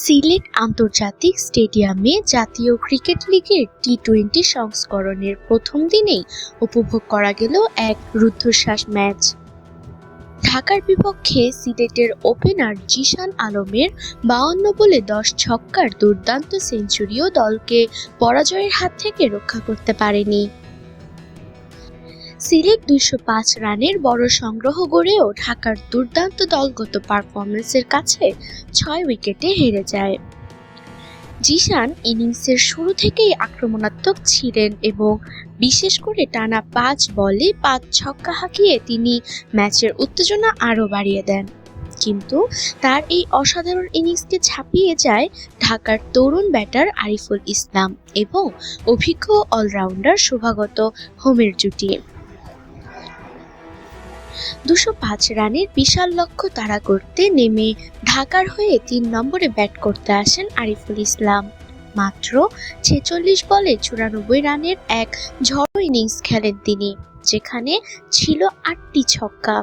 সিলেট আন্তর্জাতিক স্টেডিয়ামে জাতীয় ক্রিকেট লিগের টি-20 সংস্করণের প্রথম দিনেই উপভোগ করা গেল এক রুদ্ধশ্বাস ম্যাচ। ঢাকার বিপক্ষে সিলেটের ওপেনার জিশান আলমের 52 বলে 10 ছক্কার দুর্দান্ত সেঞ্চুরিও দলকে পরাজয়ের হাত থেকে রক্ষা করতে পারেনি। সিলেট 205 রানের বড় সংগ্রহ গড়েও ঢাকার দুর্দান্ত দলগত পারফরম্যান্সের কাছে 6 উইকেটে হেরে যায়। জিশান ইনিংসের শুরু থেকেই আক্রমণাত্মক ছিলেন এবং বিশেষ করে টানা 5 বলে 5 ছক্কা হাঁকিয়ে তিনি ম্যাচের উত্তেজনা আরও বাড়িয়ে দেন। কিন্তু তার এই অসাধারণ ইনিংসকে ছাপিয়ে যায় ঢাকার তরুণ ব্যাটার আরিফুল ইসলাম এবং অভিজ্ঞ অলরাউন্ডার শুভাগত হোমের জুটি। 205 রানের বিশাল লক্ষ্য তাড়া করতে নেমে ঢাকার হয়ে 3 নম্বরে ব্যাট করতে আসেন আরিফুল ইসলাম। মাত্র 46 বলে 94 রানের এক ঝড়ো ইনিংস খেলেন তিনি, যেখানে ছিল 8টি ছক্কা।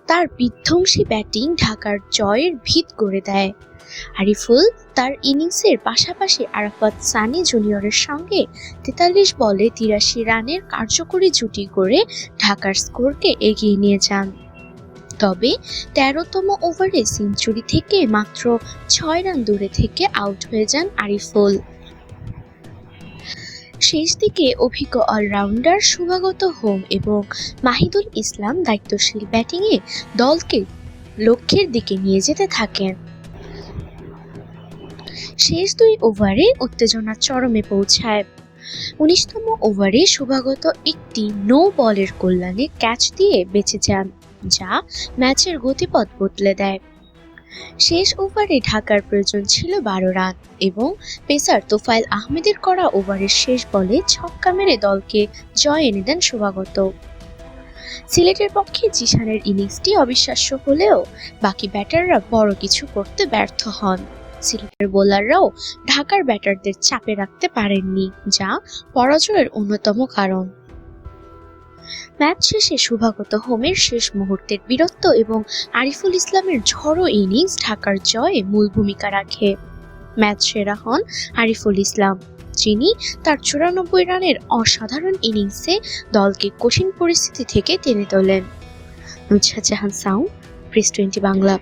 তার বিধ্বংসী ব্যাটিং ঢাকার জয়ের ভিত গড়ে দেয়। আরিফুল তার ইনিংসের পাশাপাশি আরাফাত সানি জুনিয়রের সঙ্গে 43 বলে 83 রানের কার্যকরী জুটি গড়ে ঢাকার স্কোরকে এগিয়ে নিয়ে যান। তবে 13তম ওভারে সেঞ্চুরি থেকে মাত্র 6 রান দূরে থেকে আউট হয়ে যান আরিফুল। শেষ দিকে অভিজ্ঞ অলরাউন্ডার শুভাগত হোম এবং মাহিদুল ইসলাম দায়িত্বশীল ব্যাটিংয়ে দলকে লক্ষ্যের দিকে নিয়ে যেতে থাকেন। শেষ 2 ওভারে উত্তেজনা চরমে পৌঁছায়। 19তম ওভারে শুভাগত একটি নো বলের কল্যাণে ক্যাচ দিয়ে বেঁচে যান, যা ম্যাচের গতিপথ বদলে দেয়। শেষ ওভারে ঢাকার প্রয়োজন ছিল 12 রান এবং পেসার তোফায়েল আহমেদের করা ওভারের শেষ বলে ছক্কা মেরে দলকে জয় এনে দেন শুভাগত। সিলেটের পক্ষে জিশানের ইনিংসটি অবিশ্বাস্য হলেও বাকি ব্যাটাররা বড় কিছু করতে ব্যর্থ হন। সিলেটের বোলাররাও ঢাকার ব্যাটারদের চাপে রাখতে পারেননি, যা পরাজয়ের অন্যতম কারণ। ম্যাচ শেষে শুভাগত হোমের শেষ মুহূর্তের বীরত্ব এবং আরিফুল ইসলামের ঝড়ো ইনিংস ঢাকার জয়ে মূল ভূমিকা রাখে। ম্যাচ সেরা হন আরিফুল ইসলাম, যিনি তার 94 রানের অসাধারণ ইনিংসে দলকে কঠিন পরিস্থিতি থেকে টেনে তোলেন। Nusrat Jahan sound, press 20 Bangla.